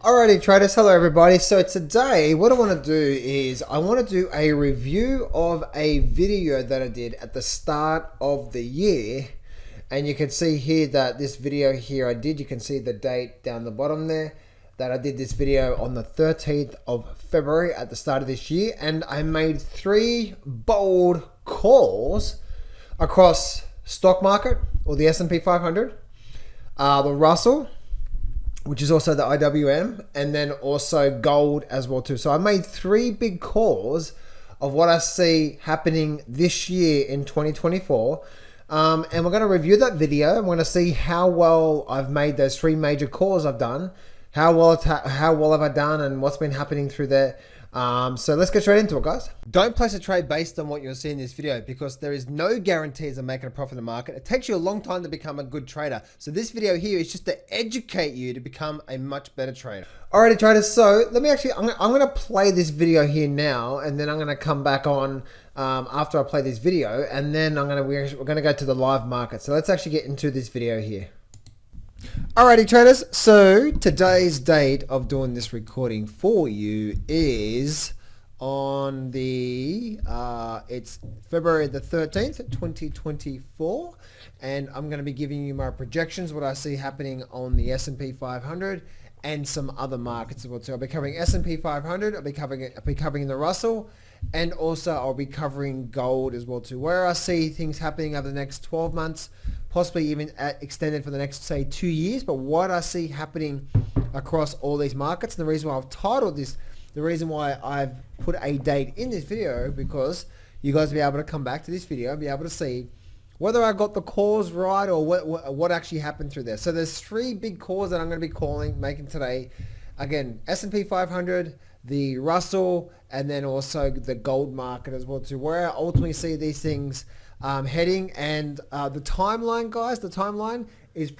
Alrighty traders, hello everybody. So today what I want to do is I want to do a review of a video that I did at the start of the year. And you can see here that this video here you can see the date down the bottom there, that I did this video on the 13th of February at the start of this year. And I made 3 bold calls across stock market, or the SP 500, the Russell, which is also the IWM, and then also gold as well too. So I made 3 big calls of what I see happening this year in 2024. And we're going to review that video. I'm going to see how well I've made those 3 major calls I've done. How well have I done and what's been happening through there. So let's get straight into it, guys. Don't place a trade based on what you'll see in this video, because there is no guarantees of making a profit in the market. It takes you a long time to become a good trader. So this video here is just to educate you to become a much better trader. Alrighty traders, so let me I'm going to play this video here now, and then I'm going to come back on after I play this video, and then we're going to go to the live market. So let's actually get into this video here. Alrighty traders, so today's date of doing this recording for you is on the it's February the 13th 2024, and I'm going to be giving you my projections, what I see happening on the S&P 500 and some other markets as well. So I'll be covering S&P 500, I'll be covering the Russell, and also I'll be covering gold as well too, where I see things happening over the next 12 months, possibly even extended for the next, say, 2 years, but what I see happening across all these markets. And the reason why I've titled this, the reason why I've put a date in this video, because you guys will be able to come back to this video and be able to see whether I got the calls right or what actually happened through there. So there's 3 big calls that I'm going to be making today. Again, S&P 500, the Russell, and then also the gold market as well too, where I ultimately see these things heading. And the timeline, guys, the timeline is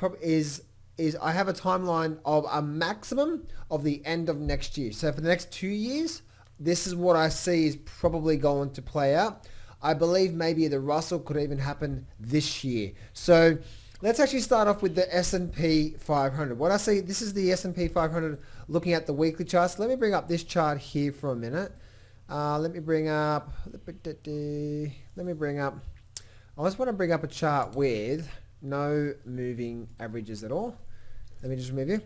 I have a timeline of a maximum of the end of next year. So for the next 2 years, this is what I see is probably going to play out. I believe maybe the Russell could even happen this year. So let's actually start off with the S&P 500. What I see, this is the S&P 500 looking at the weekly charts. Let me bring up this chart here for a minute. Let me bring up, I just want to bring up a chart with no moving averages at all. Let me just remove you.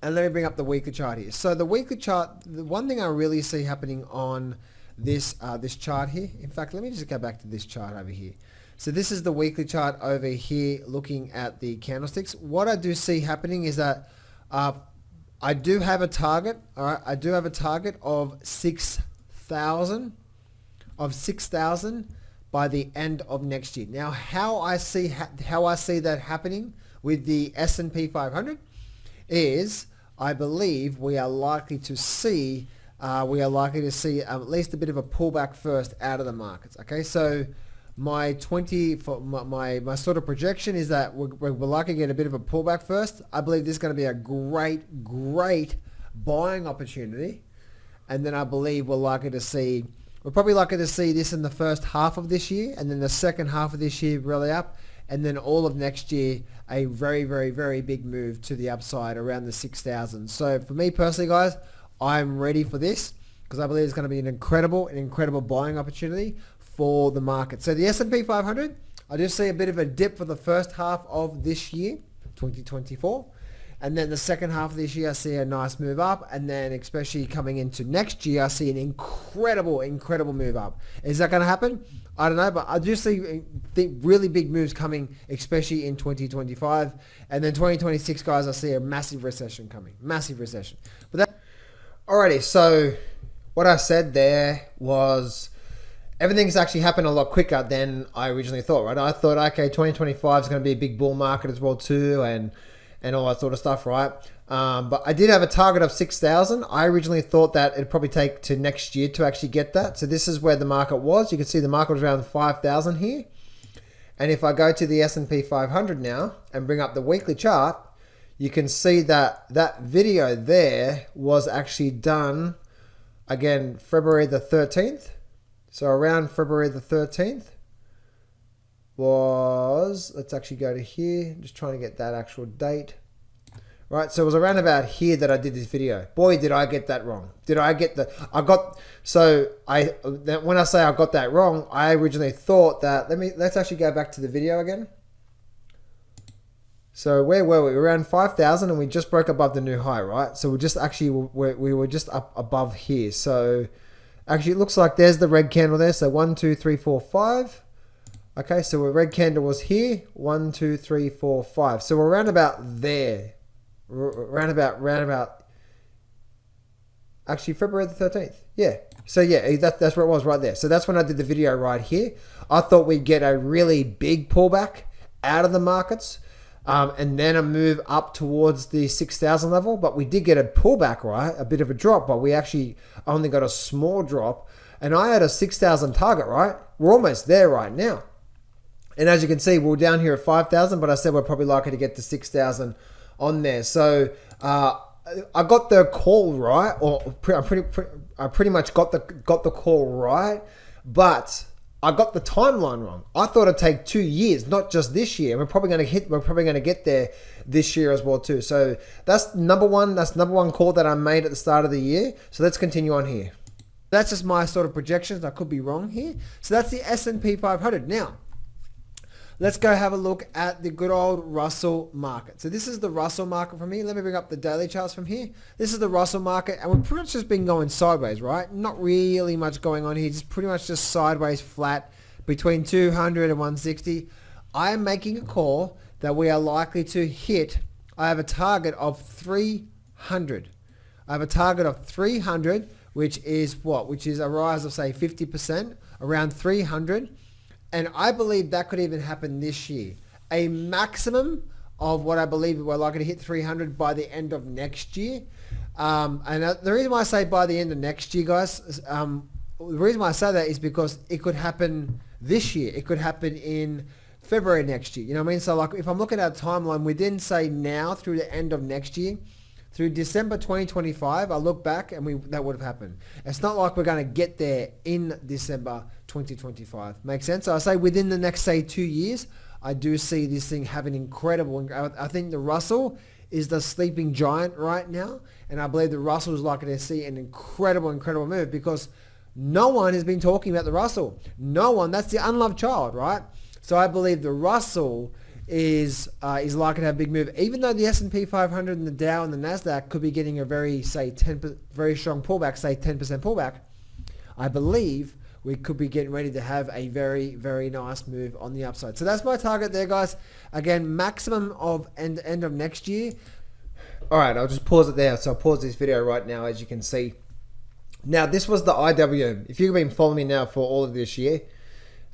And let me bring up the weekly chart here. So the weekly chart, the one thing I really see happening on this chart here, in fact, let me just go back to this chart over here. So this is the weekly chart over here looking at the candlesticks. What I do see happening is that I do have a target, all right? I do have a target of 6,000 by the end of next year. Now, how I see that happening with the S&P 500 is, I believe we are likely to see at least a bit of a pullback first out of the markets. Okay, so my sort of projection is that we're likely to get a bit of a pullback first. I believe this is going to be a great buying opportunity, and then I believe we're probably likely to see this in the first half of this year, and then the second half of this year really up, and then all of next year a very big move to the upside around the 6,000. So for me personally, guys, I'm ready for this, because I believe it's going to be an incredible buying opportunity for the market. So the S&P 500, I just see a bit of a dip for the first half of this year, 2024. And then the second half of this year, I see a nice move up. And then especially coming into next year, I see an incredible move up. Is that going to happen? I don't know, but I do see really big moves coming, especially in 2025. And then 2026, guys, I see a massive recession coming. Massive recession. Alrighty, so what I said there was everything's actually happened a lot quicker than I originally thought, right? I thought, okay, 2025 is going to be a big bull market as well too, and all that sort of stuff, right? But I did have a target of 6,000. I originally thought that it'd probably take to next year to actually get that. So this is where the market was. You can see the market was around 5,000 here. And if I go to the S&P 500 now and bring up the weekly chart, you can see that that video there was actually done, again, February the 13th. So around February the 13th was, let's actually go to here, just trying to get that actual date. right? So it was around about here that I did this video. Boy, did I get that wrong. When I say I got that wrong, I originally thought that, let's actually go back to the video again. So where were we? We were around 5,000 and we just broke above the new high, right? So we were just up above here. So actually it looks like there's the red candle there. So 1, 2, 3, 4, 5. Okay, so a red candle was here. 1, 2, 3, 4, 5. So we're around about there. Round about. Actually, February the 13th. Yeah. So yeah, that's where it was right there. So that's when I did the video right here. I thought we'd get a really big pullback out of the markets. And then a move up towards the 6,000 level. But we did get a pullback, right? A bit of a drop. But we actually only got a small drop. And I had a 6,000 target, right? We're almost there right now. And as you can see, we're down here at 5,000. But I said we're probably likely to get to 6,000 on there. So I got the call right. Or I pretty much got the call right. But I got the timeline wrong. I thought it'd take 2 years, not just this year. We're probably going to get there this year as well too. So that's number one. That's number one call that I made at the start of the year. So let's continue on here. That's just my sort of projections. I could be wrong here. So that's the S&P 500. Now, let's go have a look at the good old Russell market. So this is the Russell market from here. Let me bring up the daily charts from here. This is the Russell market, and we've pretty much just been going sideways, right? Not really much going on here. Just pretty much just sideways flat between 200 and 160. I am making a call that we are likely to hit. I have a target of 300. I have a target of 300, which is what? Which is a rise of say 50%, around 300. And I believe that could even happen this year. A maximum of what I believe we're likely to hit 300 by the end of next year. And the reason why I say by the end of next year, guys, the reason why I say that is because it could happen this year. It could happen in February next year. You know what I mean? So like if I'm looking at a timeline within say now through the end of next year, through December 2025, I look back and that would have happened. It's not like we're going to get there in December 2025. Make sense? So I say within the next, say, 2 years, I do see this thing having incredible. I think the Russell is the sleeping giant right now. And I believe the Russell is likely to see an incredible move because no one has been talking about the Russell. No one. That's the unloved child, right? So I believe the Russell is likely to have a big move, even though the S&P 500 and the Dow and the Nasdaq could be getting a very strong pullback, say 10% pullback. I believe we could be getting ready to have a very nice move on the upside. So that's my target there, guys. Again, maximum of end of next year. All right, I'll just pause it there. So I'll pause this video right now, as you can see. Now, this was the IWM. If you've been following me now for all of this year,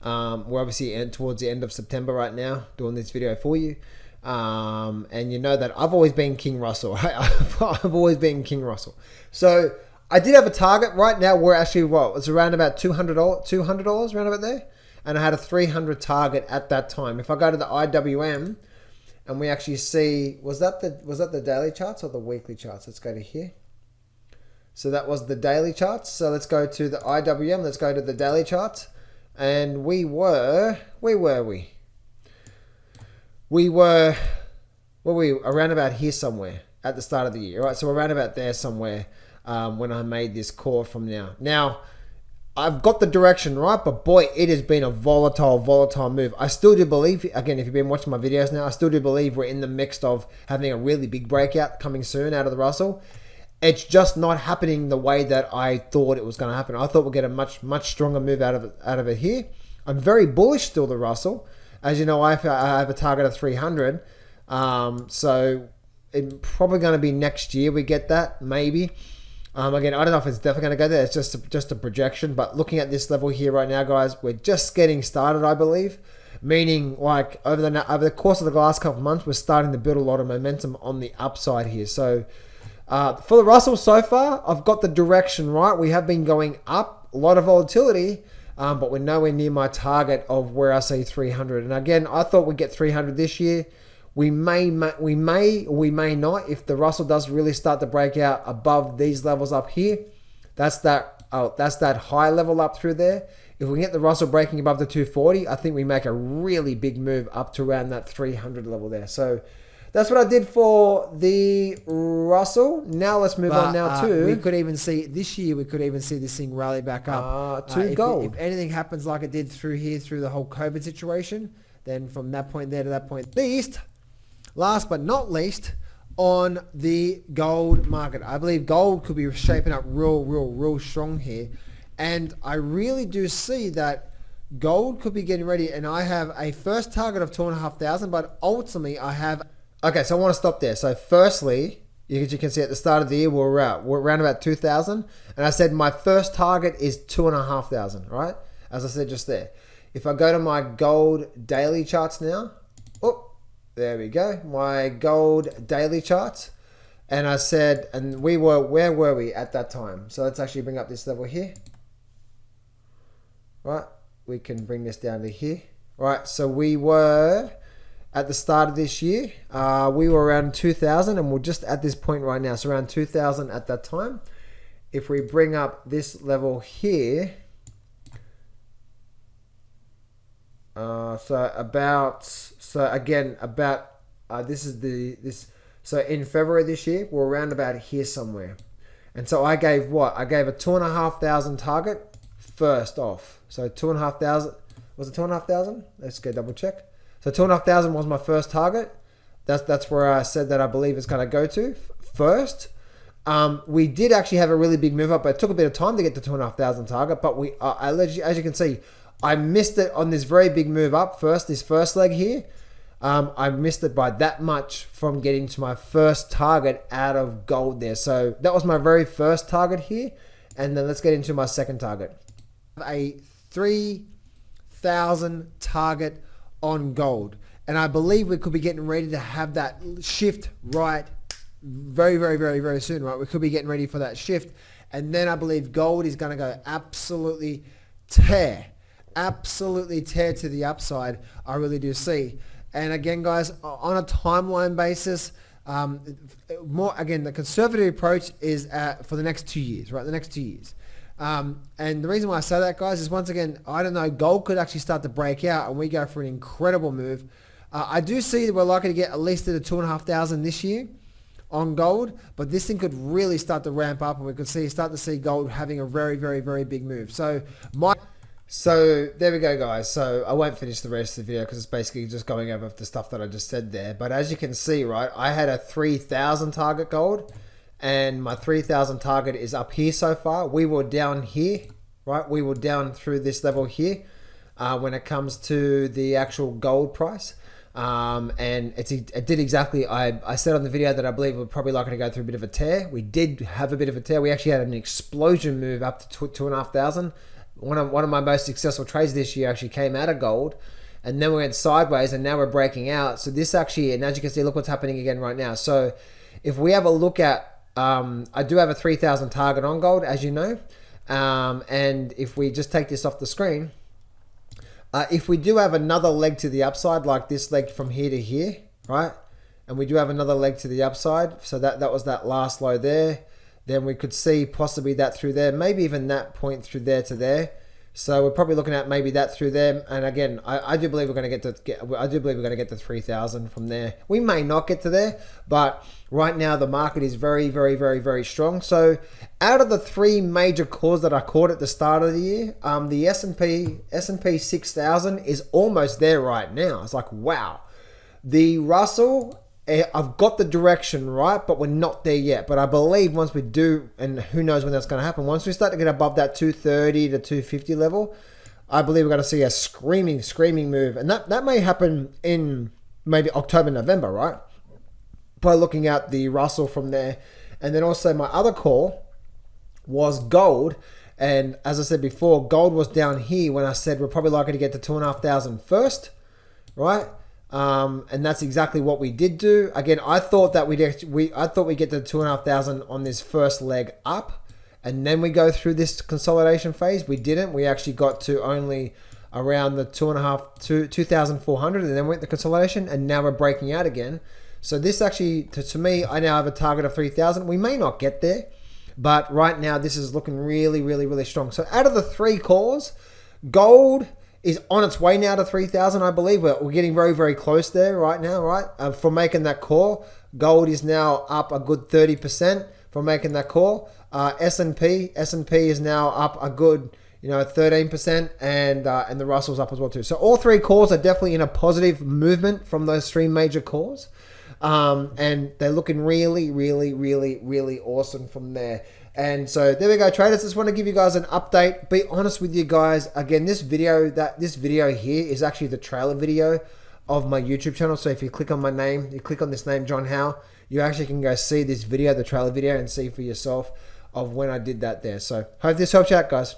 we're obviously towards the end of September right now, doing this video for you. And you know that I've always been King Russell. I've always been King Russell. So I did have a target. Right now we're actually, it's around about $200 around about there. And I had a 300 target at that time. If I go to the IWM and we actually see, was that the daily charts or the weekly charts? Let's go to here. So that was the daily charts. So let's go to the IWM. Let's go to the daily charts. And where were we? We were around about here somewhere at the start of the year, right? So we're around about there somewhere when I made this call from now. Now, I've got the direction right, but boy, it has been a volatile move. I still do believe, again, if you've been watching my videos now, I still do believe we're in the mix of having a really big breakout coming soon out of the Russell. It's just not happening the way that I thought it was going to happen. I thought we'd get a much stronger move out of it here. I'm very bullish still, the Russell. As you know, I have a target of 300. So it's probably going to be next year we get that, maybe. Again, I don't know if it's definitely going to go there. It's just a projection. But looking at this level here right now, guys, we're just getting started, I believe. Meaning, like, over the course of the last couple of months, we're starting to build a lot of momentum on the upside here. So for the Russell so far, I've got the direction right. We have been going up, a lot of volatility, but we're nowhere near my target of where I say 300. And again, I thought we'd get 300 this year. We may or we may not. If the Russell does really start to break out above these levels up here, that's that high level up through there. If we get the Russell breaking above the 240, I think we make a really big move up to around that 300 level there. So that's what I did for the Russell. Now let's move on now to... We could even see, this year, we could even see this thing rally back up. To gold. If anything happens like it did through here, through the whole COVID situation, then from that point there to that point, last but not least, on the gold market. I believe gold could be shaping up real strong here. And I really do see that gold could be getting ready. And I have a first target of 2,500, but ultimately I have... Okay, so I want to stop there. So firstly, you can see at the start of the year, we're around about 2,000. And I said my first target is 2,500, right? As I said just there. If I go to my gold daily charts now, there we go, my gold daily charts. And I said, and where were we at that time? So let's actually bring up this level here. Right, we can bring this down to here. Right, so we were at the start of this year, we were around 2,000, and we're just at this point right now. So around 2,000 at that time. If we bring up this level here, so in February this year, we're around about here somewhere. And so I gave what? I gave a 2,500 target first off. So 2,500, was it 2,500? Let's go double check. So 2,500 was my first target. That's where I said that I believe it's going to go to first. We did actually have a really big move up, but it took a bit of time to get to 2,500 target. But as you can see, I missed it on this very big move up first, this first leg here. I missed it by that much from getting to my first target out of gold there. So that was my very first target here. And then let's get into my second target. A 3,000 target on gold. And I believe we could be getting ready to have that shift right very soon, right? We could be getting ready for that shift. And then I believe gold is going to go absolutely tear to the upside. I really do see. And again, guys, on a timeline basis, the conservative approach is for the next 2 years, right? The next 2 years. And the reason why I say that, guys, is once again, I don't know, gold could actually start to break out and we go for an incredible move. I do see that we're likely to get at least to the 2,500 this year on gold, but this thing could really start to ramp up and we could start to see gold having a very big move. So there we go, guys. So I won't finish the rest of the video because it's basically just going over the stuff that I just said there. But as you can see, right, I had a 3,000 target gold and my 3,000 target is up here so far. We were down here, right? We were down through this level here when it comes to the actual gold price. And it did exactly, I said on the video that I believe we're probably likely to go through a bit of a tear. We did have a bit of a tear. We actually had an explosion move up to 2,500. One of my most successful trades this year actually came out of gold, and then we went sideways and now we're breaking out. So this actually, and as you can see, look what's happening again right now. So if we have a look at, I do have a 3,000 target on gold, as you know. And if we just take this off the screen, if we do have another leg to the upside, like this leg from here to here, right? And we do have another leg to the upside. So that was that last low there. Then we could see possibly that through there, maybe even that point through there to there. So we're probably looking at maybe that through there. And again, I do believe we're going to get to 3,000 from there. We may not get to there, but right now the market is very strong. So out of the three major calls that I caught at the start of the year, the S&P 6,000 is almost there right now. It's like, wow. The Russell, I've got the direction right, but we're not there yet. But I believe once we do, and who knows when that's going to happen, once we start to get above that 230 to 250 level, I believe we're going to see a screaming move. And that may happen in maybe October, November, right? By looking at the Russell from there. And then also my other call was gold. And as I said before, gold was down here when I said we're probably likely to get to 2,500 first, right? And that's exactly what we did do. Again, I thought that we'd get to 2,500 on this first leg up, and then we go through this consolidation phase. We didn't. We actually got to only around the 2,400, and then went the consolidation, and now we're breaking out again. So this actually, to me, I now have a target of 3,000. We may not get there, but right now this is looking really strong. So out of the three calls, gold is on its way now to 3,000, I believe. We're getting very, very close there right now, right? From making that call, gold is now up a good 30% from making that call. S&P is now up a good 13%, and the Russell's up as well too. So all three calls are definitely in a positive movement from those three major calls. And they're looking really, really, really, really awesome from there. And so there we go, traders. Just want to give you guys an update. Be honest with you guys. Again, this video here is actually the trailer video of my YouTube channel. So if you click on my name, you click on this name, John Howe, you actually can go see this video, the trailer video, and see for yourself of when I did that there. So hope this helps you out, guys.